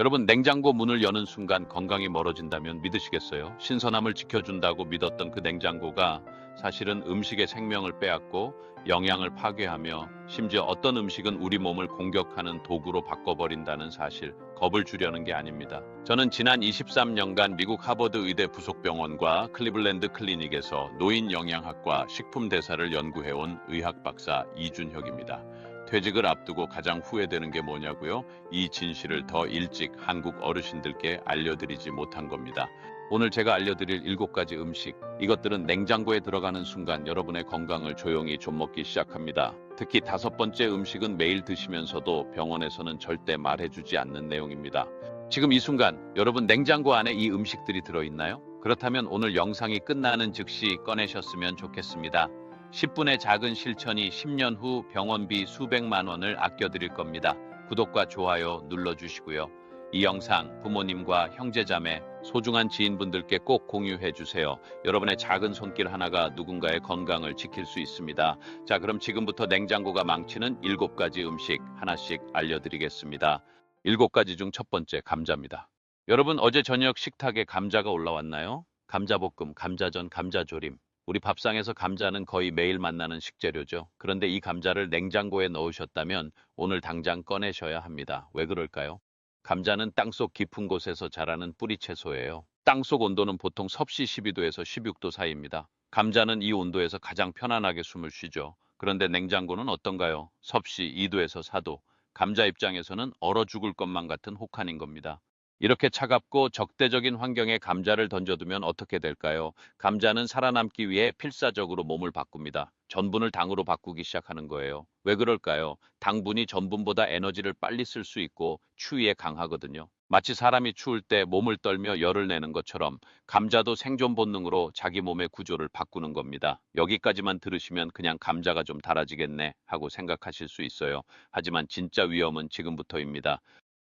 여러분, 냉장고 문을 여는 순간 건강이 멀어진다면 믿으시겠어요? 신선함을 지켜준다고 믿었던 그 냉장고가 사실은 음식의 생명을 빼앗고 영양을 파괴하며 심지어 어떤 음식은 우리 몸을 공격하는 도구로 바꿔버린다는 사실, 겁을 주려는 게 아닙니다. 저는 지난 23년간 미국 하버드 의대 부속병원과 클리블랜드 클리닉에서 노인 영양학과 식품 대사를 연구해온 의학 박사 이준혁입니다. 퇴직을 앞두고 가장 후회되는 게 뭐냐고요? 이 진실을 더 일찍 한국 어르신들께 알려드리지 못한 겁니다. 오늘 제가 알려드릴 7가지 음식, 이것들은 냉장고에 들어가는 순간 여러분의 건강을 조용히 좀 먹기 시작합니다. 특히 5번째 음식은 매일 드시면서도 병원에서는 절대 말해주지 않는 내용입니다. 지금 이 순간 여러분 냉장고 안에 이 음식들이 들어있나요? 그렇다면 오늘 영상이 끝나는 즉시 꺼내셨으면 좋겠습니다. 10분의 작은 실천이 10년 후 병원비 수백만 원을 아껴드릴 겁니다. 구독과 좋아요 눌러주시고요. 이 영상 부모님과 형제자매, 소중한 지인분들께 꼭 공유해 주세요. 여러분의 작은 손길 하나가 누군가의 건강을 지킬 수 있습니다. 자, 그럼 지금부터 냉장고가 망치는 7가지 음식 하나씩 알려드리겠습니다. 7가지 중 첫 번째, 감자입니다. 여러분, 어제 저녁 식탁에 감자가 올라왔나요? 감자볶음, 감자전, 감자조림. 우리 밥상에서 감자는 거의 매일 만나는 식재료죠. 그런데 이 감자를 냉장고에 넣으셨다면 오늘 당장 꺼내셔야 합니다. 왜 그럴까요? 감자는 땅속 깊은 곳에서 자라는 뿌리 채소예요. 땅속 온도는 보통 섭씨 12도에서 16도 사이입니다. 감자는 이 온도에서 가장 편안하게 숨을 쉬죠. 그런데 냉장고는 어떤가요? 섭씨 2도에서 4도. 감자 입장에서는 얼어 죽을 것만 같은 혹한인 겁니다. 이렇게 차갑고 적대적인 환경에 감자를 던져두면 어떻게 될까요? 감자는 살아남기 위해 필사적으로 몸을 바꿉니다. 전분을 당으로 바꾸기 시작하는 거예요. 왜 그럴까요? 당분이 전분보다 에너지를 빨리 쓸 수 있고 추위에 강하거든요. 마치 사람이 추울 때 몸을 떨며 열을 내는 것처럼 감자도 생존 본능으로 자기 몸의 구조를 바꾸는 겁니다. 여기까지만 들으시면 그냥 감자가 좀 달아지겠네 하고 생각하실 수 있어요. 하지만 진짜 위험은 지금부터입니다.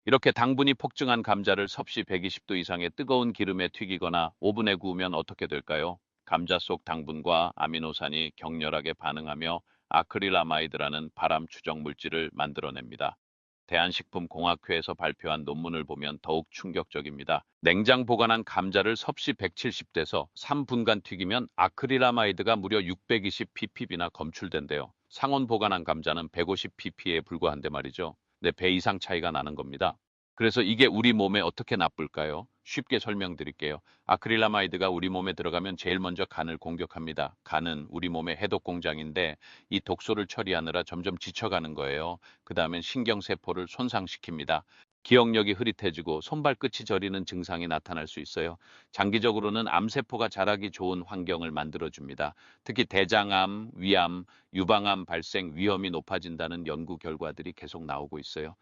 이렇게 당분이 폭증한 감자를 섭씨 120도 이상의 뜨거운 기름에 튀기거나 오븐에 구우면 어떻게 될까요? 감자 속 당분과 아미노산이 격렬하게 반응하며 아크릴아마이드라는 발암 추정 물질을 만들어냅니다. 대한식품공학회에서 발표한 논문을 보면 더욱 충격적입니다. 냉장 보관한 감자를 섭씨 170도에서 3분간 튀기면 아크릴아마이드가 무려 620ppb나 검출된대요. 상온 보관한 감자는 150pp에 불과한데 말이죠. 네, 배 이상 차이가 나는 겁니다. 그래서 이게 우리 몸에 어떻게 나쁠까요? 쉽게 설명드릴게요. 아크릴라마이드가 우리 몸에 들어가면 제일 먼저 간을 공격합니다. 간은 우리 몸의 해독 공장인데 이 독소를 처리하느라 점점 지쳐가는 거예요. 그 다음엔 신경세포를 손상시킵니다. 기억력이 흐릿해지고 손발끝이 저리는 증상이 나타날 수 있어요. 장기적으로는 암세포가 자라기 좋은 환경을 만들어줍니다. 특히 대장암, 위암, 유방암 발생 위험이 높아진다는 연구 결과들이 계속 나오고 있어요.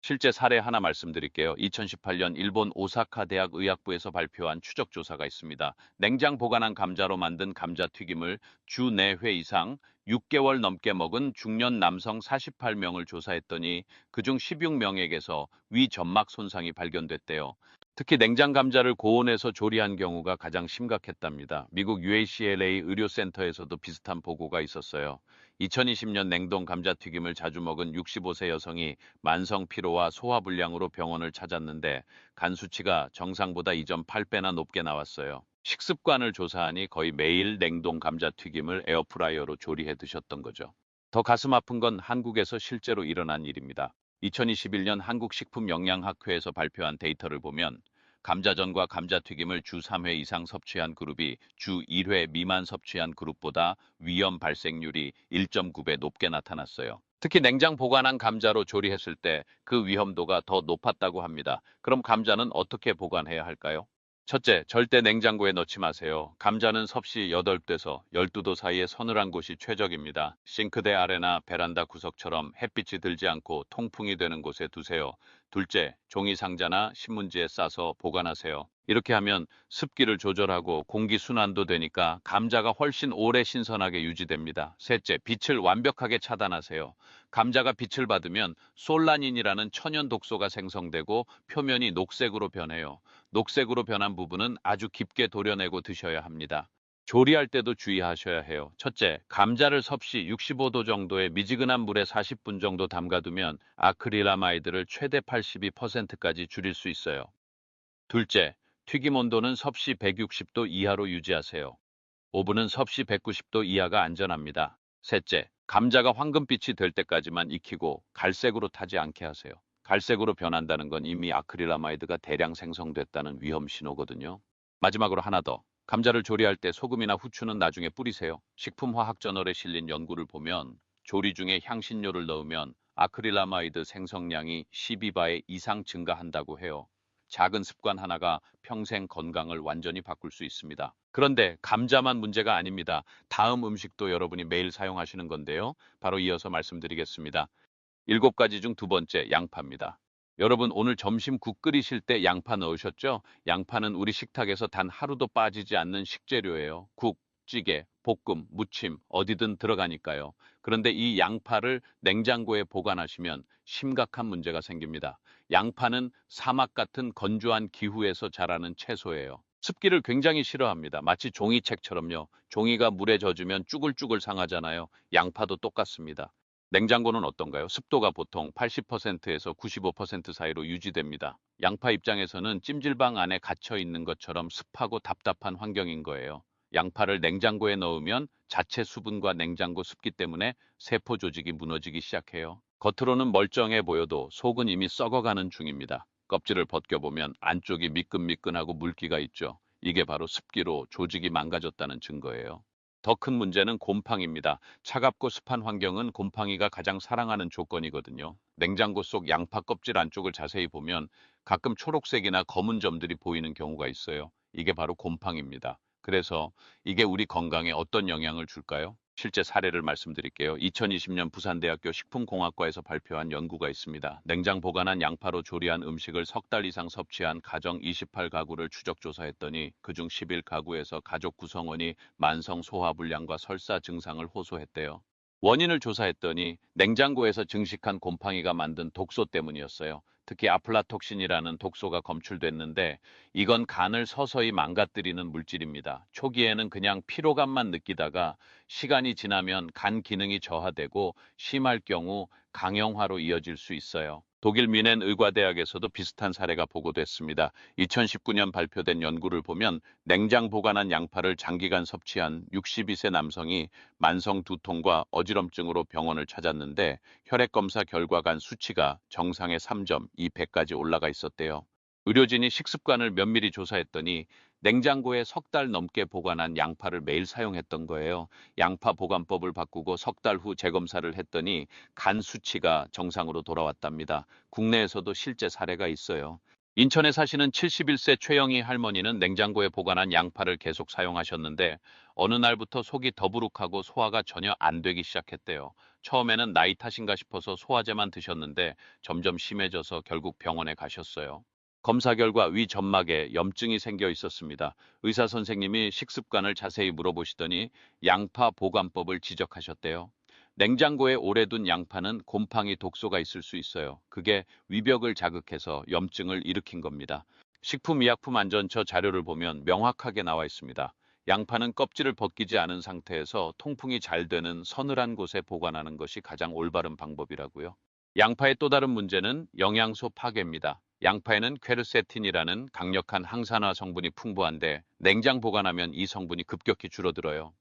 실제 사례 하나 말씀드릴게요. 2018년 일본 오사카 대학 의학부에서 발표한 추적 조사가 있습니다. 냉장 보관한 감자로 만든 감자튀김을 주 4회 이상 6개월 넘게 먹은 중년 남성 48명을 조사했더니 그중 16명에게서 위 점막 손상이 발견됐대요. 특히 냉장 감자를 고온에서 조리한 경우가 가장 심각했답니다. 미국 UACLA 의료센터에서도 비슷한 보고가 있었어요. 2020년 냉동 감자튀김을 자주 먹은 65세 여성이 만성 피로와 소화불량으로 병원을 찾았는데 간 수치가 정상보다 2.8배나 높게 나왔어요. 식습관을 조사하니 거의 매일 냉동 감자튀김을 에어프라이어로 조리해 드셨던 거죠. 더 가슴 아픈 건 한국에서 실제로 일어난 일입니다. 2021년 한국식품영양학회에서 발표한 데이터를 보면 감자전과 감자튀김을 주 3회 이상 섭취한 그룹이 주 1회 미만 섭취한 그룹보다 위험 발생률이 1.9배 높게 나타났어요. 특히 냉장 보관한 감자로 조리했을 때 그 위험도가 더 높았다고 합니다. 그럼 감자는 어떻게 보관해야 할까요? 첫째, 절대 냉장고에 넣지 마세요. 감자는 섭씨 8도에서 12도 사이의 서늘한 곳이 최적입니다. 싱크대 아래나 베란다 구석처럼 햇빛이 들지 않고 통풍이 되는 곳에 두세요. 둘째, 종이 상자나 신문지에 싸서 보관하세요. 이렇게 하면 습기를 조절하고 공기 순환도 되니까 감자가 훨씬 오래 신선하게 유지됩니다. 셋째, 빛을 완벽하게 차단하세요. 감자가 빛을 받으면 솔라닌이라는 천연 독소가 생성되고 표면이 녹색으로 변해요. 녹색으로 변한 부분은 아주 깊게 도려내고 드셔야 합니다. 조리할 때도 주의하셔야 해요. 첫째, 감자를 섭씨 65도 정도의 미지근한 물에 40분 정도 담가두면 아크릴라마이드를 최대 82%까지 줄일 수 있어요. 둘째, 튀김 온도는 섭씨 160도 이하로 유지하세요. 오븐은 섭씨 190도 이하가 안전합니다. 셋째, 감자가 황금빛이 될 때까지만 익히고 갈색으로 타지 않게 하세요. 갈색으로 변한다는 건 이미 아크릴라마이드가 대량 생성됐다는 위험 신호거든요. 마지막으로 하나 더. 감자를 조리할 때 소금이나 후추는 나중에 뿌리세요. 식품화학저널에 실린 연구를 보면 조리 중에 향신료를 넣으면 아크릴라마이드 생성량이 12배 이상 증가한다고 해요. 작은 습관 하나가 평생 건강을 완전히 바꿀 수 있습니다. 그런데 감자만 문제가 아닙니다. 다음 음식도 여러분이 매일 사용하시는 건데요. 바로 이어서 말씀드리겠습니다. 7가지 중 두 번째, 양파입니다. 여러분 오늘 점심 국 끓이실 때 양파 넣으셨죠? 양파는 우리 식탁에서 단 하루도 빠지지 않는 식재료예요. 국, 찌개, 볶음, 무침 어디든 들어가니까요. 그런데 이 양파를 냉장고에 보관하시면 심각한 문제가 생깁니다. 양파는 사막 같은 건조한 기후에서 자라는 채소예요. 습기를 굉장히 싫어합니다. 마치 종이책처럼요. 종이가 물에 젖으면 쭈글쭈글 상하잖아요. 양파도 똑같습니다. 냉장고는 어떤가요? 습도가 보통 80%에서 95% 사이로 유지됩니다. 양파 입장에서는 찜질방 안에 갇혀 있는 것처럼 습하고 답답한 환경인 거예요. 양파를 냉장고에 넣으면 자체 수분과 냉장고 습기 때문에 세포 조직이 무너지기 시작해요. 겉으로는 멀쩡해 보여도 속은 이미 썩어가는 중입니다. 껍질을 벗겨보면 안쪽이 미끈미끈하고 물기가 있죠. 이게 바로 습기로 조직이 망가졌다는 증거예요. 더 큰 문제는 곰팡이입니다. 차갑고 습한 환경은 곰팡이가 가장 사랑하는 조건이거든요. 냉장고 속 양파 껍질 안쪽을 자세히 보면 가끔 초록색이나 검은 점들이 보이는 경우가 있어요. 이게 바로 곰팡이입니다. 그래서 이게 우리 건강에 어떤 영향을 줄까요? 실제 사례를 말씀드릴게요. 2020년 부산대학교 식품공학과에서 발표한 연구가 있습니다. 냉장 보관한 양파로 조리한 음식을 석 달 이상 섭취한 가정 28가구를 추적 조사했더니 그중 11가구에서 가족 구성원이 만성 소화불량과 설사 증상을 호소했대요. 원인을 조사했더니 냉장고에서 증식한 곰팡이가 만든 독소 때문이었어요. 특히 아플라톡신이라는 독소가 검출됐는데 이건 간을 서서히 망가뜨리는 물질입니다. 초기에는 그냥 피로감만 느끼다가 시간이 지나면 간 기능이 저하되고 심할 경우 강형화로 이어질 수 있어요. 독일 미넨 의과대학에서도 비슷한 사례가 보고됐습니다. 2019년 발표된 연구를 보면 냉장 보관한 양파를 장기간 섭취한 62세 남성이 만성 두통과 어지럼증으로 병원을 찾았는데 혈액 검사 결과 간 수치가 정상의 3점, 200까지 올라가 있었대요. 의료진이 식습관을 면밀히 조사했더니 냉장고에 석 달 넘게 보관한 양파를 매일 사용했던 거예요. 양파 보관법을 바꾸고 석 달 후 재검사를 했더니 간 수치가 정상으로 돌아왔답니다. 국내에서도 실제 사례가 있어요. 인천에 사시는 71세 최영희 할머니는 냉장고에 보관한 양파를 계속 사용하셨는데 어느 날부터 속이 더부룩하고 소화가 전혀 안 되기 시작했대요. 처음에는 나이 탓인가 싶어서 소화제만 드셨는데 점점 심해져서 결국 병원에 가셨어요. 검사 결과 위 점막에 염증이 생겨 있었습니다. 의사 선생님이 식습관을 자세히 물어보시더니 양파 보관법을 지적하셨대요. 냉장고에 오래 둔 양파는 곰팡이 독소가 있을 수 있어요. 그게 위벽을 자극해서 염증을 일으킨 겁니다. 식품의약품안전처 자료를 보면 명확하게 나와 있습니다. 양파는 껍질을 벗기지 않은 상태에서 통풍이 잘 되는 서늘한 곳에 보관하는 것이 가장 올바른 방법이라고요. 양파의 또 다른 문제는 영양소 파괴입니다. 양파에는 퀘르세틴이라는 강력한 항산화 성분이 풍부한데 냉장 보관하면 이 성분이 급격히 줄어들어요.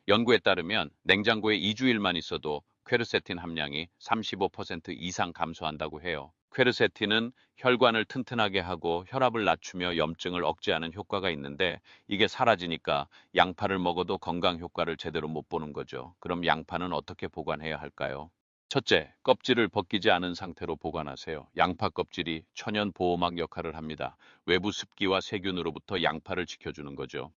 연구에 따르면 냉장고에 2주일만 있어도 퀘르세틴 함량이 35% 이상 감소한다고 해요. 퀘르세틴은 혈관을 튼튼하게 하고 혈압을 낮추며 염증을 억제하는 효과가 있는데 이게 사라지니까 양파를 먹어도 건강 효과를 제대로 못 보는 거죠. 그럼 양파는 어떻게 보관해야 할까요? 첫째, 껍질을 벗기지 않은 상태로 보관하세요. 양파 껍질이 천연 보호막 역할을 합니다. 외부 습기와 세균으로부터 양파를 지켜주는 거죠.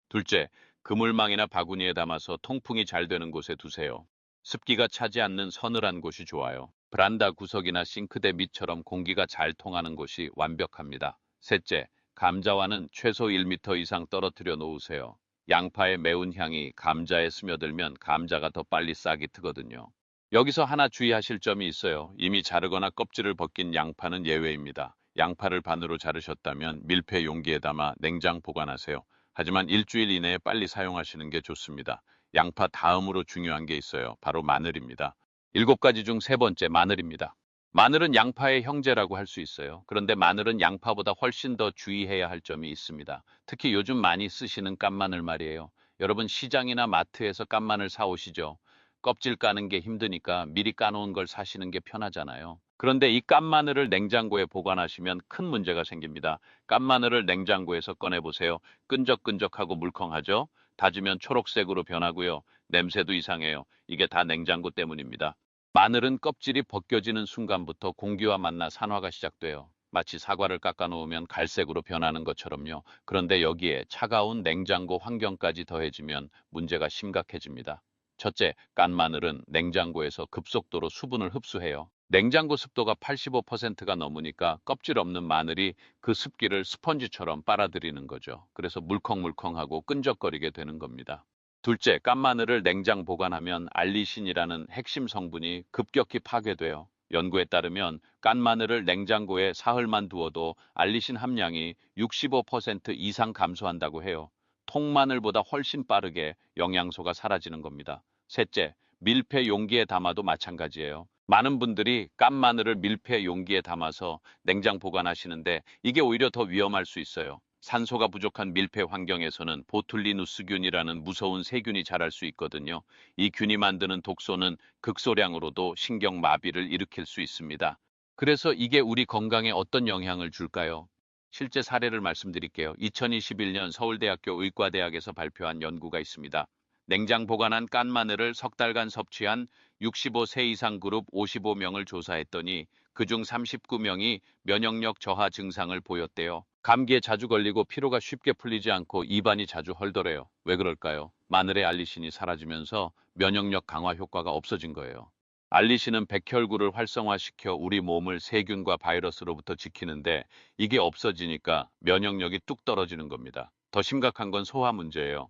둘째, 그물망이나 바구니에 담아서 통풍이 잘 되는 곳에 두세요. 습기가 차지 않는 서늘한 곳이 좋아요. 베란다 구석이나 싱크대 밑처럼 공기가 잘 통하는 곳이 완벽합니다. 셋째, 감자와는 최소 1m 이상 떨어뜨려 놓으세요. 양파의 매운 향이 감자에 스며들면 감자가 더 빨리 싹이 트거든요. 여기서 하나 주의하실 점이 있어요. 이미 자르거나 껍질을 벗긴 양파는 예외입니다. 양파를 반으로 자르셨다면 밀폐 용기에 담아 냉장 보관하세요. 하지만 일주일 이내에 빨리 사용하시는 게 좋습니다. 양파 다음으로 중요한 게 있어요. 바로 마늘입니다. 7가지 중 세 번째 마늘입니다. 마늘은 양파의 형제라고 할 수 있어요. 그런데 마늘은 양파보다 훨씬 더 주의해야 할 점이 있습니다. 특히 요즘 많이 쓰시는 깐마늘 말이에요. 여러분 시장이나 마트에서 깐마늘 사오시죠? 껍질 까는 게 힘드니까 미리 까놓은 걸 사시는 게 편하잖아요. 그런데 이 깐마늘을 냉장고에 보관하시면 큰 문제가 생깁니다. 깐마늘을 냉장고에서 꺼내보세요. 끈적끈적하고 물컹하죠? 다지면 초록색으로 변하고요. 냄새도 이상해요. 이게 다 냉장고 때문입니다. 마늘은 껍질이 벗겨지는 순간부터 공기와 만나 산화가 시작돼요. 마치 사과를 깎아 놓으면 갈색으로 변하는 것처럼요. 그런데 여기에 차가운 냉장고 환경까지 더해지면 문제가 심각해집니다. 첫째, 깐 마늘은 냉장고에서 급속도로 수분을 흡수해요. 냉장고 습도가 85%가 넘으니까 껍질 없는 마늘이 그 습기를 스펀지처럼 빨아들이는 거죠. 그래서 물컹물컹하고 끈적거리게 되는 겁니다. 둘째, 깐마늘을 냉장 보관하면 알리신이라는 핵심 성분이 급격히 파괴돼요. 연구에 따르면 깐마늘을 냉장고에 사흘만 두어도 알리신 함량이 65% 이상 감소한다고 해요. 통마늘보다 훨씬 빠르게 영양소가 사라지는 겁니다. 셋째, 밀폐 용기에 담아도 마찬가지예요. 많은 분들이 깐마늘을 밀폐 용기에 담아서 냉장 보관하시는데 이게 오히려 더 위험할 수 있어요. 산소가 부족한 밀폐 환경에서는 보툴리누스균이라는 무서운 세균이 자랄 수 있거든요. 이 균이 만드는 독소는 극소량으로도 신경마비를 일으킬 수 있습니다. 그래서 이게 우리 건강에 어떤 영향을 줄까요? 실제 사례를 말씀드릴게요. 2021년 서울대학교 의과대학에서 발표한 연구가 있습니다. 냉장 보관한 깐 마늘을 석 달간 섭취한 65세 이상 그룹 55명을 조사했더니 그중 39명이 면역력 저하 증상을 보였대요. 감기에 자주 걸리고 피로가 쉽게 풀리지 않고 입안이 자주 헐더래요. 왜 그럴까요? 마늘의 알리신이 사라지면서 면역력 강화 효과가 없어진 거예요. 알리신은 백혈구를 활성화시켜 우리 몸을 세균과 바이러스로부터 지키는데 이게 없어지니까 면역력이 뚝 떨어지는 겁니다. 더 심각한 건 소화 문제예요.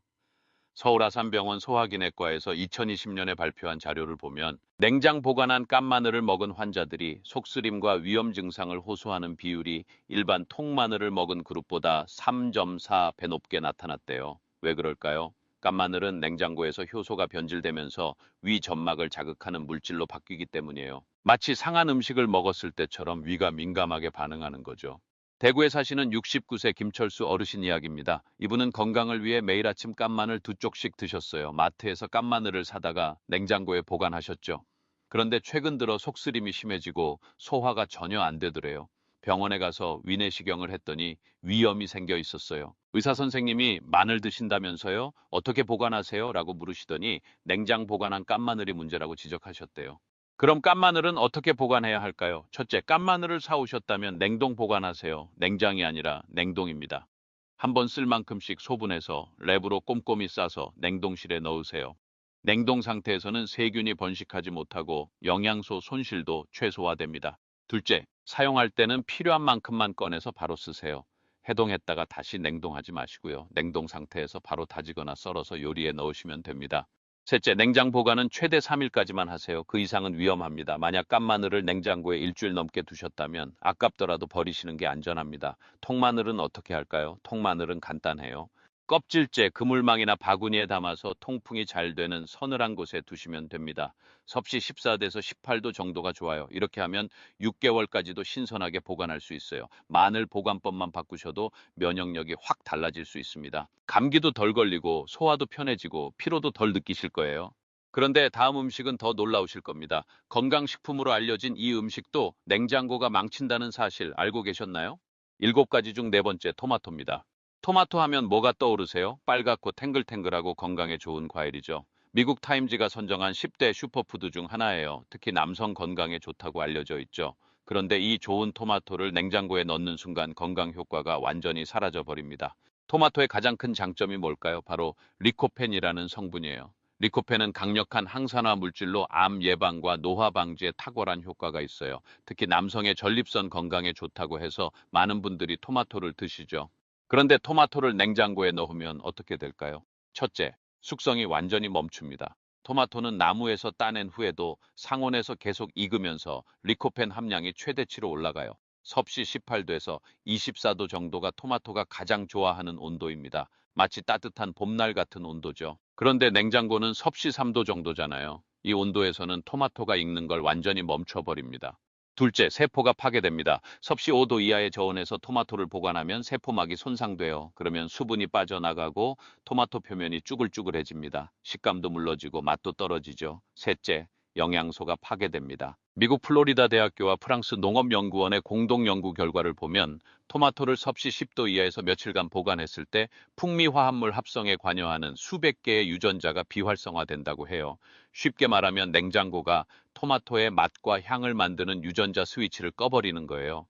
서울 아산병원 소화기내과에서 2020년에 발표한 자료를 보면 냉장 보관한 깐마늘을 먹은 환자들이 속쓰림과 위염 증상을 호소하는 비율이 일반 통마늘을 먹은 그룹보다 3.4배 높게 나타났대요. 왜 그럴까요? 깐마늘은 냉장고에서 효소가 변질되면서 위 점막을 자극하는 물질로 바뀌기 때문이에요. 마치 상한 음식을 먹었을 때처럼 위가 민감하게 반응하는 거죠. 대구에 사시는 69세 김철수 어르신 이야기입니다. 이분은 건강을 위해 매일 아침 깐마늘 2쪽씩 드셨어요. 마트에서 깐마늘을 사다가 냉장고에 보관하셨죠. 그런데 최근 들어 속쓰림이 심해지고 소화가 전혀 안 되더래요. 병원에 가서 위내시경을 했더니 위염이 생겨 있었어요. 의사 선생님이 마늘 드신다면서요? 어떻게 보관하세요? 라고 물으시더니 냉장 보관한 깐마늘이 문제라고 지적하셨대요. 그럼 깐마늘은 어떻게 보관해야 할까요? 첫째, 깐마늘을 사오셨다면 냉동 보관하세요. 냉장이 아니라 냉동입니다. 한 번 쓸 만큼씩 소분해서 랩으로 꼼꼼히 싸서 냉동실에 넣으세요. 냉동 상태에서는 세균이 번식하지 못하고 영양소 손실도 최소화됩니다. 둘째, 사용할 때는 필요한 만큼만 꺼내서 바로 쓰세요. 해동했다가 다시 냉동하지 마시고요. 냉동 상태에서 바로 다지거나 썰어서 요리에 넣으시면 됩니다. 셋째, 냉장 보관은 최대 3일까지만 하세요. 그 이상은 위험합니다. 만약 깐마늘을 냉장고에 일주일 넘게 두셨다면 아깝더라도 버리시는 게 안전합니다. 통마늘은 어떻게 할까요? 통마늘은 간단해요. 껍질째 그물망이나 바구니에 담아서 통풍이 잘 되는 서늘한 곳에 두시면 됩니다. 섭씨 14도에서 18도 정도가 좋아요. 이렇게 하면 6개월까지도 신선하게 보관할 수 있어요. 마늘 보관법만 바꾸셔도 면역력이 확 달라질 수 있습니다. 감기도 덜 걸리고 소화도 편해지고 피로도 덜 느끼실 거예요. 그런데 다음 음식은 더 놀라우실 겁니다. 건강식품으로 알려진 이 음식도 냉장고가 망친다는 사실 알고 계셨나요? 7가지 중 네 번째 토마토입니다. 토마토 하면 뭐가 떠오르세요? 빨갛고 탱글탱글하고 건강에 좋은 과일이죠. 미국 타임지가 선정한 10대 슈퍼푸드 중 하나예요. 특히 남성 건강에 좋다고 알려져 있죠. 그런데 이 좋은 토마토를 냉장고에 넣는 순간 건강 효과가 완전히 사라져 버립니다. 토마토의 가장 큰 장점이 뭘까요? 바로 리코펜이라는 성분이에요. 리코펜은 강력한 항산화 물질로 암 예방과 노화 방지에 탁월한 효과가 있어요. 특히 남성의 전립선 건강에 좋다고 해서 많은 분들이 토마토를 드시죠. 그런데 토마토를 냉장고에 넣으면 어떻게 될까요? 첫째, 숙성이 완전히 멈춥니다. 토마토는 나무에서 따낸 후에도 상온에서 계속 익으면서 리코펜 함량이 최대치로 올라가요. 섭씨 18도에서 24도 정도가 토마토가 가장 좋아하는 온도입니다. 마치 따뜻한 봄날 같은 온도죠. 그런데 냉장고는 섭씨 3도 정도잖아요. 이 온도에서는 토마토가 익는 걸 완전히 멈춰버립니다. 둘째, 세포가 파괴됩니다. 섭씨 5도 이하의 저온에서 토마토를 보관하면 세포막이 손상돼요. 그러면 수분이 빠져나가고 토마토 표면이 쭈글쭈글해집니다. 식감도 물러지고 맛도 떨어지죠. 셋째, 영양소가 파괴됩니다. 미국 플로리다 대학교와 프랑스 농업연구원의 공동 연구 결과를 보면 토마토를 섭씨 10도 이하에서 며칠간 보관했을 때 풍미화합물 합성에 관여하는 수백 개의 유전자가 비활성화된다고 해요. 쉽게 말하면 냉장고가 토마토의 맛과 향을 만드는 유전자 스위치를 꺼버리는 거예요.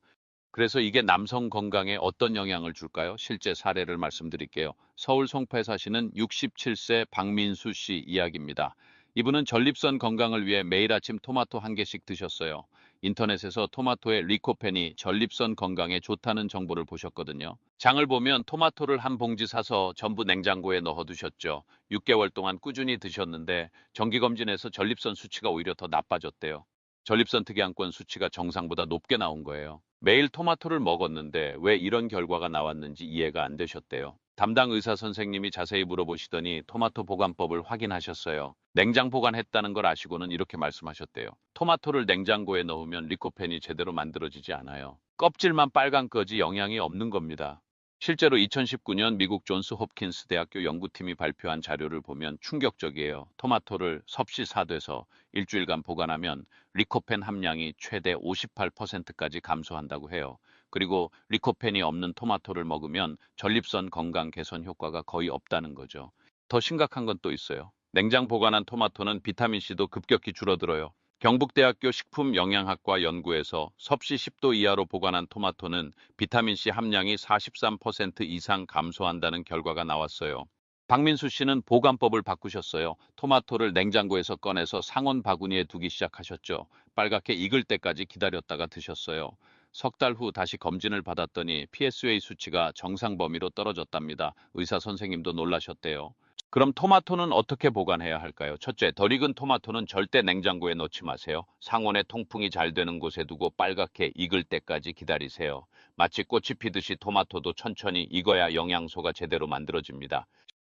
그래서 이게 남성 건강에 어떤 영향을 줄까요? 실제 사례를 말씀드릴게요. 서울 송파에 사시는 67세 박민수 씨 이야기입니다. 이분은 전립선 건강을 위해 매일 아침 토마토 한 개씩 드셨어요. 인터넷에서 토마토의 리코펜이 전립선 건강에 좋다는 정보를 보셨거든요. 장을 보면 토마토를 한 봉지 사서 전부 냉장고에 넣어두셨죠. 6개월 동안 꾸준히 드셨는데 정기검진에서 전립선 수치가 오히려 더 나빠졌대요. 전립선 특이항권 수치가 정상보다 높게 나온 거예요. 매일 토마토를 먹었는데 왜 이런 결과가 나왔는지 이해가 안 되셨대요. 담당 의사 선생님이 자세히 물어보시더니 토마토 보관법을 확인하셨어요. 냉장 보관했다는 걸 아시고는 이렇게 말씀하셨대요. 토마토를 냉장고에 넣으면 리코펜이 제대로 만들어지지 않아요. 껍질만 빨간 거지 영양이 없는 겁니다. 실제로 2019년 미국 존스 홉킨스 대학교 연구팀이 발표한 자료를 보면 충격적이에요. 토마토를 섭씨 4도에서 일주일간 보관하면 리코펜 함량이 최대 58%까지 감소한다고 해요. 그리고 리코펜이 없는 토마토를 먹으면 전립선 건강 개선 효과가 거의 없다는 거죠. 더 심각한 건 또 있어요. 냉장 보관한 토마토는 비타민C도 급격히 줄어들어요. 경북대학교 식품영양학과 연구에서 섭씨 10도 이하로 보관한 토마토는 비타민C 함량이 43% 이상 감소한다는 결과가 나왔어요. 박민수 씨는 보관법을 바꾸셨어요. 토마토를 냉장고에서 꺼내서 상온 바구니에 두기 시작하셨죠. 빨갛게 익을 때까지 기다렸다가 드셨어요. 석 달 후 다시 검진을 받았더니 PSA 수치가 정상 범위로 떨어졌답니다. 의사 선생님도 놀라셨대요. 그럼 토마토는 어떻게 보관해야 할까요? 첫째, 덜 익은 토마토는 절대 냉장고에 넣지 마세요. 상온에 통풍이 잘 되는 곳에 두고 빨갛게 익을 때까지 기다리세요. 마치 꽃이 피듯이 토마토도 천천히 익어야 영양소가 제대로 만들어집니다.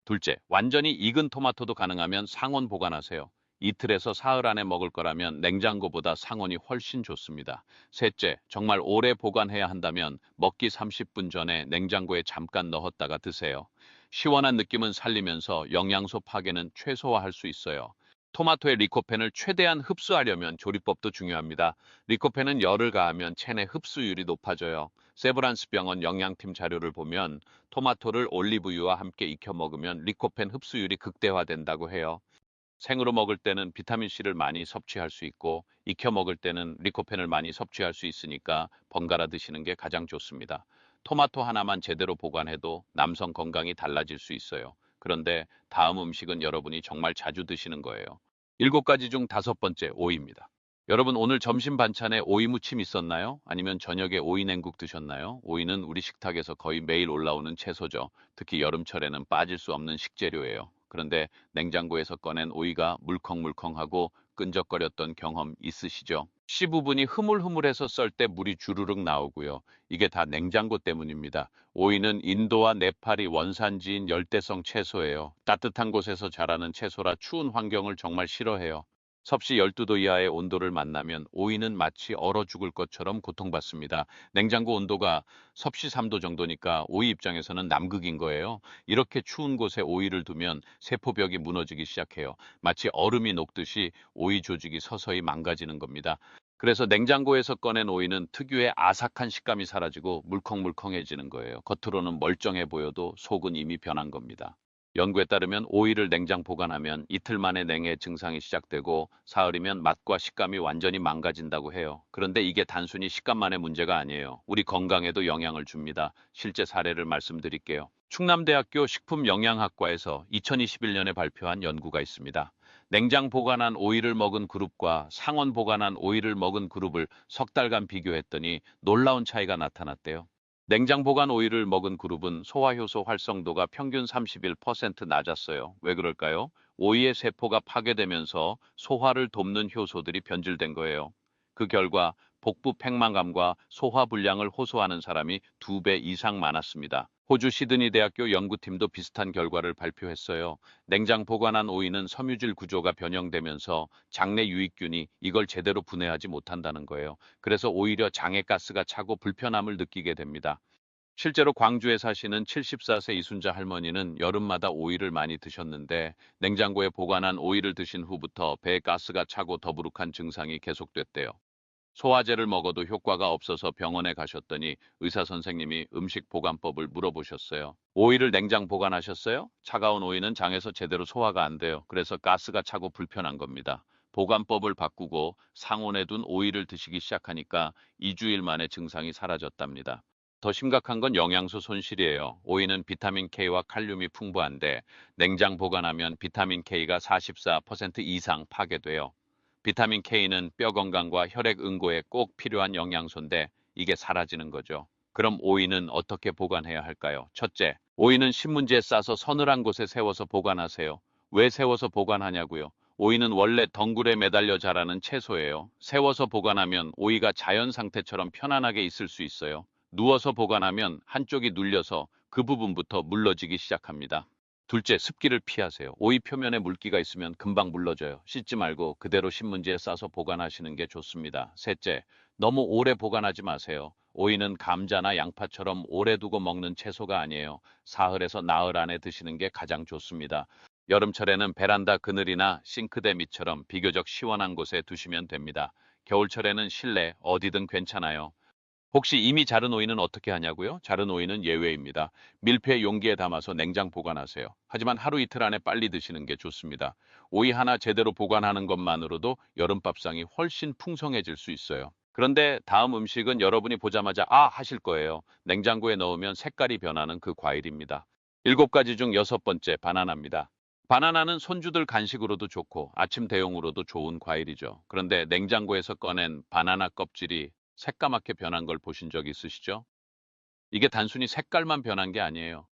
둘째, 완전히 익은 토마토도 가능하면 상온 보관하세요. 이틀에서 사흘 안에 먹을 거라면 냉장고보다 상온이 훨씬 좋습니다. 셋째, 정말 오래 보관해야 한다면 먹기 30분 전에 냉장고에 잠깐 넣었다가 드세요. 시원한 느낌은 살리면서 영양소 파괴는 최소화할 수 있어요. 토마토의 리코펜을 최대한 흡수하려면 조리법도 중요합니다. 리코펜은 열을 가하면 체내 흡수율이 높아져요. 세브란스 병원 영양팀 자료를 보면 토마토를 올리브유와 함께 익혀 먹으면 리코펜 흡수율이 극대화된다고 해요. 생으로 먹을 때는 비타민C를 많이 섭취할 수 있고 익혀 먹을 때는 리코펜을 많이 섭취할 수 있으니까 번갈아 드시는 게 가장 좋습니다. 토마토 하나만 제대로 보관해도 남성 건강이 달라질 수 있어요. 그런데 다음 음식은 여러분이 정말 자주 드시는 거예요. 7가지 중 5번째, 오이입니다. 여러분 오늘 점심 반찬에 오이 무침 있었나요? 아니면 저녁에 오이 냉국 드셨나요? 오이는 우리 식탁에서 거의 매일 올라오는 채소죠. 특히 여름철에는 빠질 수 없는 식재료예요. 그런데 냉장고에서 꺼낸 오이가 물컹물컹하고 끈적거렸던 경험 있으시죠? 씨 부분이 흐물흐물해서 썰 때 물이 주르륵 나오고요. 이게 다 냉장고 때문입니다. 오이는 인도와 네팔이 원산지인 열대성 채소예요. 따뜻한 곳에서 자라는 채소라 추운 환경을 정말 싫어해요. 섭씨 12도 이하의 온도를 만나면 오이는 마치 얼어 죽을 것처럼 고통받습니다. 냉장고 온도가 섭씨 3도 정도니까 오이 입장에서는 남극인 거예요. 이렇게 추운 곳에 오이를 두면 세포벽이 무너지기 시작해요. 마치 얼음이 녹듯이 오이 조직이 서서히 망가지는 겁니다. 그래서 냉장고에서 꺼낸 오이는 특유의 아삭한 식감이 사라지고 물컹물컹해지는 거예요. 겉으로는 멀쩡해 보여도 속은 이미 변한 겁니다. 연구에 따르면 오이를 냉장 보관하면 이틀 만에 냉해 증상이 시작되고 사흘이면 맛과 식감이 완전히 망가진다고 해요. 그런데 이게 단순히 식감만의 문제가 아니에요. 우리 건강에도 영향을 줍니다. 실제 사례를 말씀드릴게요. 충남대학교 식품영양학과에서 2021년에 발표한 연구가 있습니다. 냉장 보관한 오이를 먹은 그룹과 상온 보관한 오이를 먹은 그룹을 석 달간 비교했더니 놀라운 차이가 나타났대요. 냉장 보관 오이를 먹은 그룹은 소화효소 활성도가 평균 31% 낮았어요. 왜 그럴까요? 오이의 세포가 파괴되면서 소화를 돕는 효소들이 변질된 거예요. 그 결과 복부 팽만감과 소화불량을 호소하는 사람이 2배 이상 많았습니다. 호주 시드니 대학교 연구팀도 비슷한 결과를 발표했어요. 냉장 보관한 오이는 섬유질 구조가 변형되면서 장내 유익균이 이걸 제대로 분해하지 못한다는 거예요. 그래서 오히려 장에 가스가 차고 불편함을 느끼게 됩니다. 실제로 광주에 사시는 74세 이순자 할머니는 여름마다 오이를 많이 드셨는데 냉장고에 보관한 오이를 드신 후부터 배에 가스가 차고 더부룩한 증상이 계속됐대요. 소화제를 먹어도 효과가 없어서 병원에 가셨더니 의사 선생님이 음식 보관법을 물어보셨어요. 오이를 냉장 보관하셨어요? 차가운 오이는 장에서 제대로 소화가 안 돼요. 그래서 가스가 차고 불편한 겁니다. 보관법을 바꾸고 상온에 둔 오이를 드시기 시작하니까 2주일 만에 증상이 사라졌답니다. 더 심각한 건 영양소 손실이에요. 오이는 비타민 K와 칼륨이 풍부한데 냉장 보관하면 비타민 K가 44% 이상 파괴돼요. 비타민 K는 뼈 건강과 혈액 응고에 꼭 필요한 영양소인데 이게 사라지는 거죠. 그럼 오이는 어떻게 보관해야 할까요? 첫째, 오이는 신문지에 싸서 서늘한 곳에 세워서 보관하세요. 왜 세워서 보관하냐고요? 오이는 원래 덩굴에 매달려 자라는 채소예요. 세워서 보관하면 오이가 자연 상태처럼 편안하게 있을 수 있어요. 누워서 보관하면 한쪽이 눌려서 그 부분부터 물러지기 시작합니다. 둘째, 습기를 피하세요. 오이 표면에 물기가 있으면 금방 물러져요. 씻지 말고 그대로 신문지에 싸서 보관하시는 게 좋습니다. 셋째, 너무 오래 보관하지 마세요. 오이는 감자나 양파처럼 오래 두고 먹는 채소가 아니에요. 사흘에서 나흘 안에 드시는 게 가장 좋습니다. 여름철에는 베란다 그늘이나 싱크대 밑처럼 비교적 시원한 곳에 두시면 됩니다. 겨울철에는 실내 어디든 괜찮아요. 혹시 이미 자른 오이는 어떻게 하냐고요? 자른 오이는 예외입니다. 밀폐 용기에 담아서 냉장 보관하세요. 하지만 하루 이틀 안에 빨리 드시는 게 좋습니다. 오이 하나 제대로 보관하는 것만으로도 여름밥상이 훨씬 풍성해질 수 있어요. 그런데 다음 음식은 여러분이 보자마자 아 하실 거예요. 냉장고에 넣으면 색깔이 변하는 그 과일입니다. 7가지 중 6번째 바나나입니다. 바나나는 손주들 간식으로도 좋고 아침 대용으로도 좋은 과일이죠. 그런데 냉장고에서 꺼낸 바나나 껍질이 새까맣게 변한 걸 보신 적 있으시죠? 이게 단순히 색깔만 변한 게 아니에요.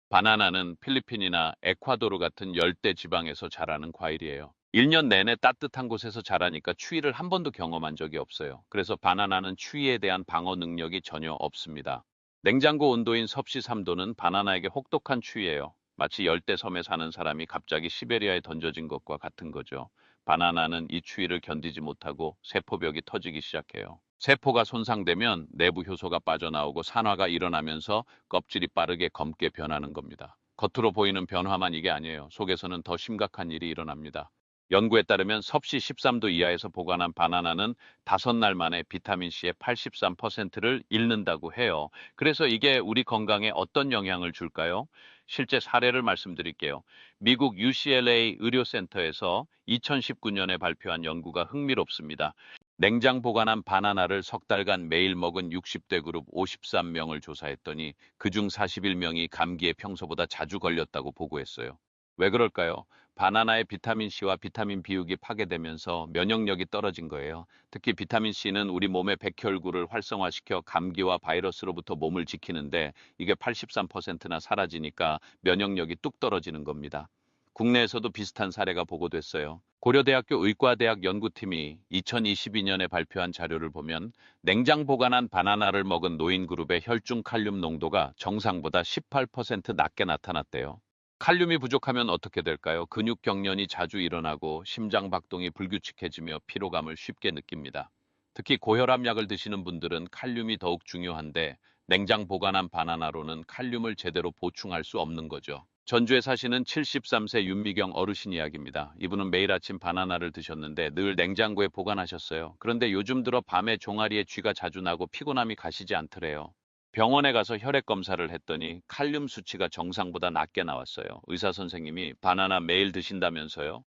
바나나는 필리핀이나 에콰도르 같은 열대 지방에서 자라는 과일이에요. 1년 내내 따뜻한 곳에서 자라니까 추위를 한 번도 경험한 적이 없어요. 그래서 바나나는 추위에 대한 방어 능력이 전혀 없습니다. 냉장고 온도인 섭씨 3도는 바나나에게 혹독한 추위예요. 마치 열대 섬에 사는 사람이 갑자기 시베리아에 던져진 것과 같은 거죠. 바나나는 이 추위를 견디지 못하고 세포벽이 터지기 시작해요. 세포가 손상되면 내부 효소가 빠져나오고 산화가 일어나면서 껍질이 빠르게 검게 변하는 겁니다. 겉으로 보이는 변화만 이게 아니에요. 속에서는 더 심각한 일이 일어납니다. 연구에 따르면 섭씨 13도 이하에서 보관한 바나나는 5날 만에 비타민C의 83%를 잃는다고 해요. 그래서 이게 우리 건강에 어떤 영향을 줄까요? 실제 사례를 말씀드릴게요. 미국 UCLA 의료센터에서 2019년에 발표한 연구가 흥미롭습니다. 냉장 보관한 바나나를 석 달간 매일 먹은 60대 그룹 53명을 조사했더니 그중 41명이 감기에 평소보다 자주 걸렸다고 보고했어요. 왜 그럴까요? 바나나의 비타민C와 비타민 B6이 파괴되면서 면역력이 떨어진 거예요. 특히 비타민C는 우리 몸의 백혈구를 활성화시켜 감기와 바이러스로부터 몸을 지키는데 이게 83%나 사라지니까 면역력이 뚝 떨어지는 겁니다. 국내에서도 비슷한 사례가 보고됐어요. 고려대학교 의과대학 연구팀이 2022년에 발표한 자료를 보면 냉장 보관한 바나나를 먹은 노인 그룹의 혈중 칼륨 농도가 정상보다 18% 낮게 나타났대요. 칼륨이 부족하면 어떻게 될까요? 근육 경련이 자주 일어나고 심장 박동이 불규칙해지며 피로감을 쉽게 느낍니다. 특히 고혈압약을 드시는 분들은 칼륨이 더욱 중요한데 냉장 보관한 바나나로는 칼륨을 제대로 보충할 수 없는 거죠. 전주에 사시는 73세 윤미경 어르신 이야기입니다. 이분은 매일 아침 바나나를 드셨는데 늘 냉장고에 보관하셨어요. 그런데 요즘 들어 밤에 종아리에 쥐가 자주 나고 피곤함이 가시지 않더래요. 병원에 가서 혈액 검사를 했더니 칼륨 수치가 정상보다 낮게 나왔어요. 의사 선생님이 바나나 매일 드신다면서요?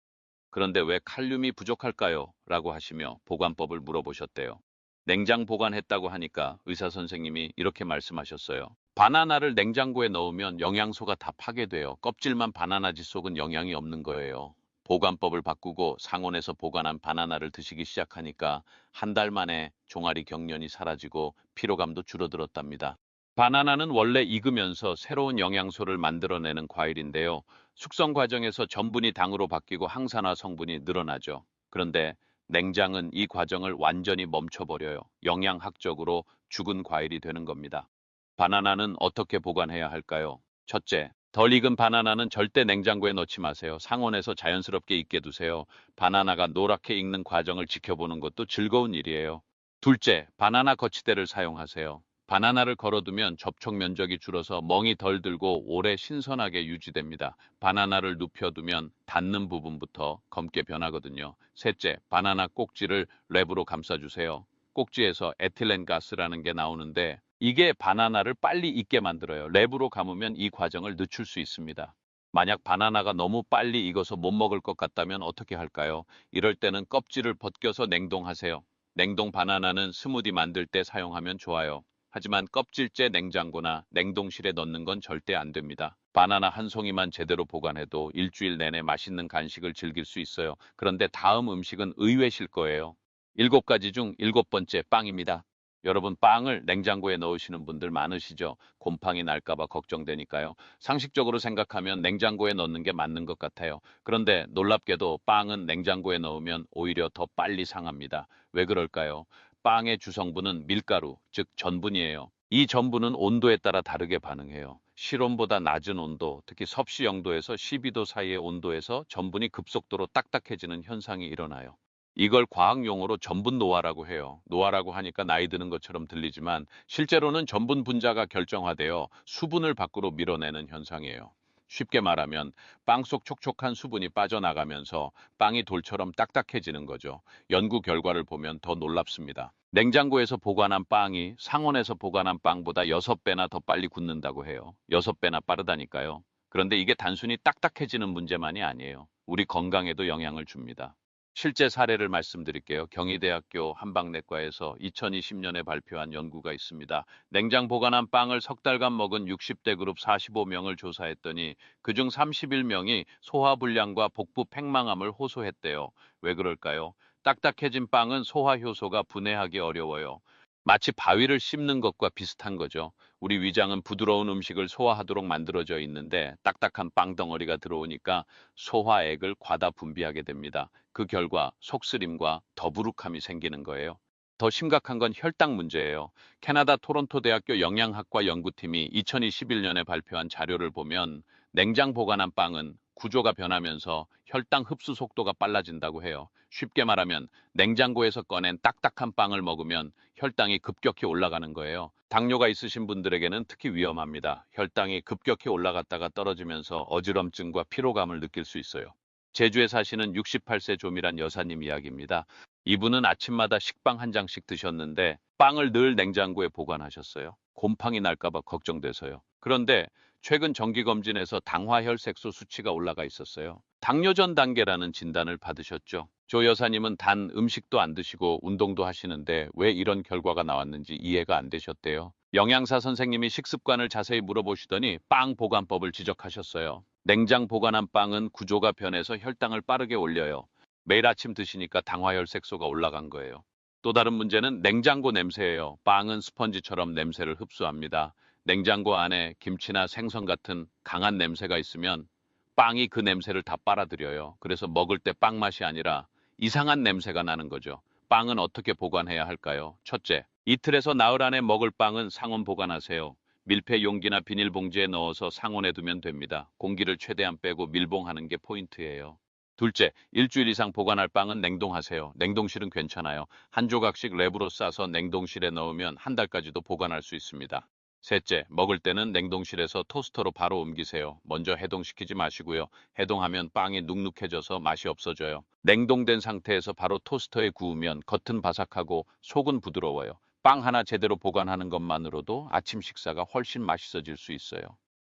그런데 왜 칼륨이 부족할까요? 라고 하시며 보관법을 물어보셨대요. 냉장 보관했다고 하니까 의사 선생님이 이렇게 말씀하셨어요. 바나나를 냉장고에 넣으면 영양소가 다 파괴돼요. 껍질만 바나나지 속은 영양이 없는 거예요. 보관법을 바꾸고 상온에서 보관한 바나나를 드시기 시작하니까 1달 만에 종아리 경련이 사라지고 피로감도 줄어들었답니다. 바나나는 원래 익으면서 새로운 영양소를 만들어내는 과일인데요. 숙성 과정에서 전분이 당으로 바뀌고 항산화 성분이 늘어나죠. 그런데 냉장은 이 과정을 완전히 멈춰버려요. 영양학적으로 죽은 과일이 되는 겁니다. 바나나는 어떻게 보관해야 할까요? 첫째, 덜 익은 바나나는 절대 냉장고에 넣지 마세요. 상온에서 자연스럽게 익게 두세요. 바나나가 노랗게 익는 과정을 지켜보는 것도 즐거운 일이에요. 둘째, 바나나 거치대를 사용하세요. 바나나를 걸어두면 접촉 면적이 줄어서 멍이 덜 들고 오래 신선하게 유지됩니다. 바나나를 눕혀두면 닿는 부분부터 검게 변하거든요. 셋째, 바나나 꼭지를 랩으로 감싸주세요. 꼭지에서 에틸렌 가스라는 게 나오는데 이게 바나나를 빨리 익게 만들어요. 랩으로 감으면 이 과정을 늦출 수 있습니다. 만약 바나나가 너무 빨리 익어서 못 먹을 것 같다면 어떻게 할까요? 이럴 때는 껍질을 벗겨서 냉동하세요. 냉동 바나나는 스무디 만들 때 사용하면 좋아요. 하지만 껍질째 냉장고나 냉동실에 넣는 건 절대 안 됩니다. 바나나 한 송이만 제대로 보관해도 일주일 내내 맛있는 간식을 즐길 수 있어요. 그런데 다음 음식은 의외실 거예요. 7가지 중 7번째 빵입니다. 여러분 빵을 냉장고에 넣으시는 분들 많으시죠? 곰팡이 날까봐 걱정되니까요. 상식적으로 생각하면 냉장고에 넣는 게 맞는 것 같아요. 그런데 놀랍게도 빵은 냉장고에 넣으면 오히려 더 빨리 상합니다. 왜 그럴까요? 빵의 주성분은 밀가루, 즉 전분이에요. 이 전분은 온도에 따라 다르게 반응해요. 실온보다 낮은 온도, 특히 섭씨 0도에서 12도 사이의 온도에서 전분이 급속도로 딱딱해지는 현상이 일어나요. 이걸 과학 용어로 전분 노화라고 해요. 노화라고 하니까 나이 드는 것처럼 들리지만 실제로는 전분 분자가 결정화되어 수분을 밖으로 밀어내는 현상이에요. 쉽게 말하면 빵 속 촉촉한 수분이 빠져나가면서 빵이 돌처럼 딱딱해지는 거죠. 연구 결과를 보면 더 놀랍습니다. 냉장고에서 보관한 빵이 상온에서 보관한 빵보다 6배나 더 빨리 굳는다고 해요. 6배나 빠르다니까요. 그런데 이게 단순히 딱딱해지는 문제만이 아니에요. 우리 건강에도 영향을 줍니다. 실제 사례를 말씀드릴게요. 경희대학교 한방내과에서 2020년에 발표한 연구가 있습니다. 냉장 보관한 빵을 석 달간 먹은 60대 그룹 45명을 조사했더니 그중 31명이 소화불량과 복부 팽만함을 호소했대요. 왜 그럴까요? 딱딱해진 빵은 소화 효소가 분해하기 어려워요. 마치 바위를 씹는 것과 비슷한 거죠. 우리 위장은 부드러운 음식을 소화하도록 만들어져 있는데 딱딱한 빵 덩어리가 들어오니까 소화액을 과다 분비하게 됩니다. 그 결과 속쓰림과 더부룩함이 생기는 거예요. 더 심각한 건 혈당 문제예요. 캐나다 토론토 대학교 영양학과 연구팀이 2021년에 발표한 자료를 보면 냉장 보관한 빵은 구조가 변하면서 혈당 흡수 속도가 빨라진다고 해요. 쉽게 말하면 냉장고에서 꺼낸 딱딱한 빵을 먹으면 혈당이 급격히 올라가는 거예요. 당뇨가 있으신 분들에게는 특히 위험합니다. 혈당이 급격히 올라갔다가 떨어지면서 어지럼증과 피로감을 느낄 수 있어요. 제주에 사시는 68세 조미란 여사님 이야기입니다. 이분은 아침마다 식빵 한 장씩 드셨는데 빵을 늘 냉장고에 보관하셨어요. 곰팡이 날까봐 걱정돼서요. 그런데 최근 정기검진에서 당화혈색소 수치가 올라가 있었어요. 당뇨전 단계라는 진단을 받으셨죠. 조 여사님은 단 음식도 안 드시고 운동도 하시는데 왜 이런 결과가 나왔는지 이해가 안 되셨대요. 영양사 선생님이 식습관을 자세히 물어보시더니 빵 보관법을 지적하셨어요. 냉장 보관한 빵은 구조가 변해서 혈당을 빠르게 올려요. 매일 아침 드시니까 당화혈색소가 올라간 거예요. 또 다른 문제는 냉장고 냄새예요. 빵은 스펀지처럼 냄새를 흡수합니다. 냉장고 안에 김치나 생선 같은 강한 냄새가 있으면 빵이 그 냄새를 다 빨아들여요. 그래서 먹을 때 빵 맛이 아니라 이상한 냄새가 나는 거죠. 빵은 어떻게 보관해야 할까요? 첫째, 이틀에서 나흘 안에 먹을 빵은 상온 보관하세요. 밀폐 용기나 비닐봉지에 넣어서 상온에 두면 됩니다. 공기를 최대한 빼고 밀봉하는 게 포인트예요. 둘째, 일주일 이상 보관할 빵은 냉동하세요. 냉동실은 괜찮아요. 한 조각씩 랩으로 싸서 냉동실에 넣으면 한 달까지도 보관할 수 있습니다. 셋째, 먹을 때는 냉동실에서 토스터로 바로 옮기세요. 먼저 해동시키지 마시고요. 해동하면 빵이 눅눅해져서 맛이 없어져요. 냉동된 상태에서 바로 토스터에 구우면 겉은 바삭하고 속은 부드러워요. 빵 하나 제대로 보관하는 것만으로도 아침 식사가 훨씬 맛있어질 수 있어요.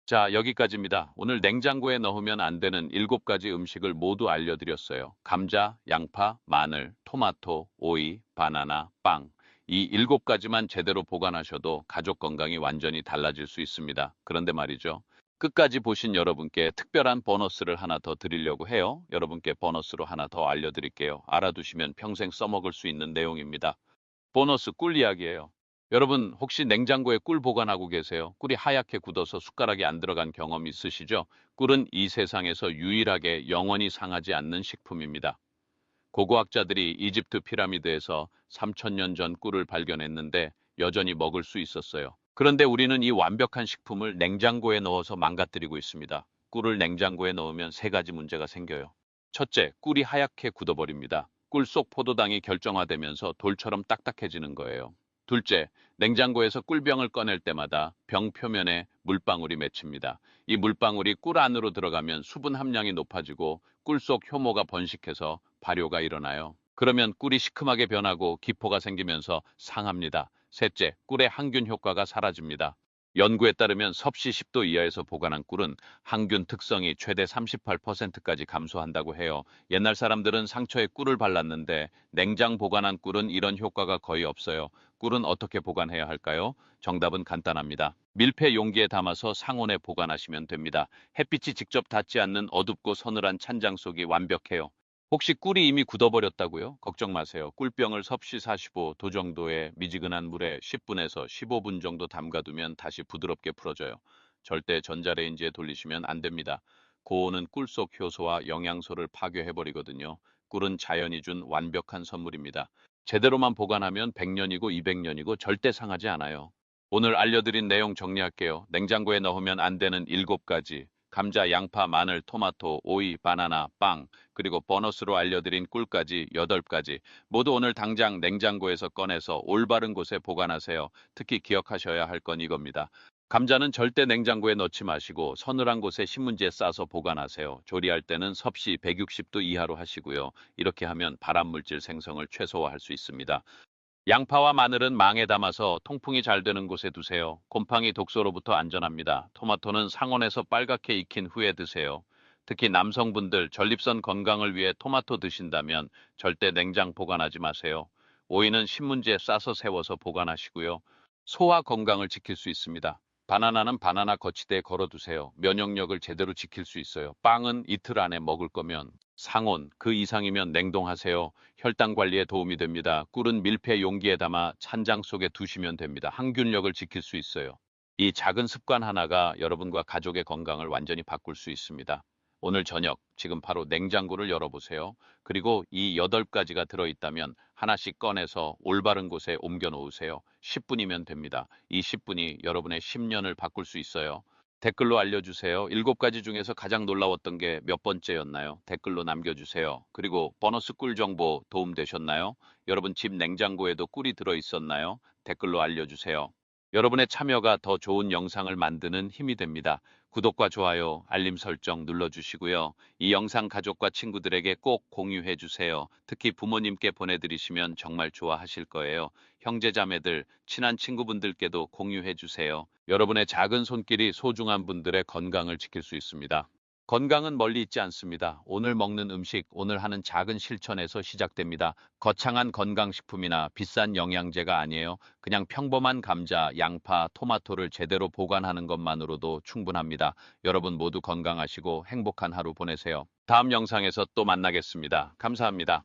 자, 여기까지입니다. 오늘 냉장고에 넣으면 안 되는 7가지 음식을 모두 알려드렸어요. 감자, 양파, 마늘, 토마토, 오이, 바나나, 빵. 이 7가지만 제대로 보관하셔도 가족 건강이 완전히 달라질 수 있습니다. 그런데 말이죠. 끝까지 보신 여러분께 특별한 보너스를 하나 더 드리려고 해요. 여러분께 보너스로 하나 더 알려드릴게요. 알아두시면 평생 써먹을 수 있는 내용입니다. 보너스 꿀 이야기예요. 여러분 혹시 냉장고에 꿀 보관하고 계세요? 꿀이 하얗게 굳어서 숟가락이 안 들어간 경험 있으시죠? 꿀은 이 세상에서 유일하게 영원히 상하지 않는 식품입니다. 고고학자들이 이집트 피라미드에서 3천년 전 꿀을 발견했는데 여전히 먹을 수 있었어요. 그런데 우리는 이 완벽한 식품을 냉장고에 넣어서 망가뜨리고 있습니다. 꿀을 냉장고에 넣으면 세 가지 문제가 생겨요. 첫째, 꿀이 하얗게 굳어버립니다. 꿀 속 포도당이 결정화되면서 돌처럼 딱딱해지는 거예요. 둘째, 냉장고에서 꿀병을 꺼낼 때마다 병 표면에 물방울이 맺힙니다. 이 물방울이 꿀 안으로 들어가면 수분 함량이 높아지고 꿀 속 효모가 번식해서 발효가 일어나요. 그러면 꿀이 시큼하게 변하고 기포가 생기면서 상합니다. 셋째, 꿀의 항균 효과가 사라집니다. 연구에 따르면 섭씨 10도 이하에서 보관한 꿀은 항균 특성이 최대 38%까지 감소한다고 해요. 옛날 사람들은 상처에 꿀을 발랐는데 냉장 보관한 꿀은 이런 효과가 거의 없어요. 꿀은 어떻게 보관해야 할까요? 정답은 간단합니다. 밀폐 용기에 담아서 상온에 보관하시면 됩니다. 햇빛이 직접 닿지 않는 어둡고 서늘한 찬장 속이 완벽해요. 혹시 꿀이 이미 굳어버렸다고요? 걱정 마세요. 꿀병을 섭씨 45도 정도의 미지근한 물에 10분에서 15분 정도 담가두면 다시 부드럽게 풀어져요. 절대 전자레인지에 돌리시면 안 됩니다. 고온은 꿀 속 효소와 영양소를 파괴해버리거든요. 꿀은 자연이 준 완벽한 선물입니다. 제대로만 보관하면 100년이고 200년이고 절대 상하지 않아요. 오늘 알려드린 내용 정리할게요. 냉장고에 넣으면 안 되는 7가지. 감자, 양파, 마늘, 토마토, 오이, 바나나, 빵, 그리고 보너스로 알려드린 꿀까지 8가지. 모두 오늘 당장 냉장고에서 꺼내서 올바른 곳에 보관하세요. 특히 기억하셔야 할 건 이겁니다. 감자는 절대 냉장고에 넣지 마시고 서늘한 곳에 신문지에 싸서 보관하세요. 조리할 때는 섭씨 160도 이하로 하시고요. 이렇게 하면 발암물질 생성을 최소화할 수 있습니다. 양파와 마늘은 망에 담아서 통풍이 잘 되는 곳에 두세요. 곰팡이 독소로부터 안전합니다. 토마토는 상온에서 빨갛게 익힌 후에 드세요. 특히 남성분들 전립선 건강을 위해 토마토 드신다면 절대 냉장 보관하지 마세요. 오이는 신문지에 싸서 세워서 보관하시고요. 소화 건강을 지킬 수 있습니다. 바나나는 바나나 거치대에 걸어두세요. 면역력을 제대로 지킬 수 있어요. 빵은 이틀 안에 먹을 거면 상온, 그 이상이면 냉동하세요. 혈당 관리에 도움이 됩니다. 꿀은 밀폐 용기에 담아 찬장 속에 두시면 됩니다. 항균력을 지킬 수 있어요. 이 작은 습관 하나가 여러분과 가족의 건강을 완전히 바꿀 수 있습니다. 오늘 저녁, 지금 바로 냉장고를 열어보세요. 그리고 이 8가지가 들어있다면 하나씩 꺼내서 올바른 곳에 옮겨 놓으세요. 10분이면 됩니다. 이 10분이 여러분의 10년을 바꿀 수 있어요. 댓글로 알려주세요. 7가지 중에서 가장 놀라웠던 게 몇 번째였나요? 댓글로 남겨주세요. 그리고 보너스 꿀 정보 도움되셨나요? 여러분 집 냉장고에도 꿀이 들어있었나요? 댓글로 알려주세요. 여러분의 참여가 더 좋은 영상을 만드는 힘이 됩니다. 구독과 좋아요, 알림 설정 눌러주시고요. 이 영상 가족과 친구들에게 꼭 공유해 주세요. 특히 부모님께 보내드리시면 정말 좋아하실 거예요. 형제자매들, 친한 친구분들께도 공유해 주세요. 여러분의 작은 손길이 소중한 분들의 건강을 지킬 수 있습니다. 건강은 멀리 있지 않습니다. 오늘 먹는 음식, 오늘 하는 작은 실천에서 시작됩니다. 거창한 건강식품이나 비싼 영양제가 아니에요. 그냥 평범한 감자, 양파, 토마토를 제대로 보관하는 것만으로도 충분합니다. 여러분 모두 건강하시고 행복한 하루 보내세요. 다음 영상에서 또 만나겠습니다. 감사합니다.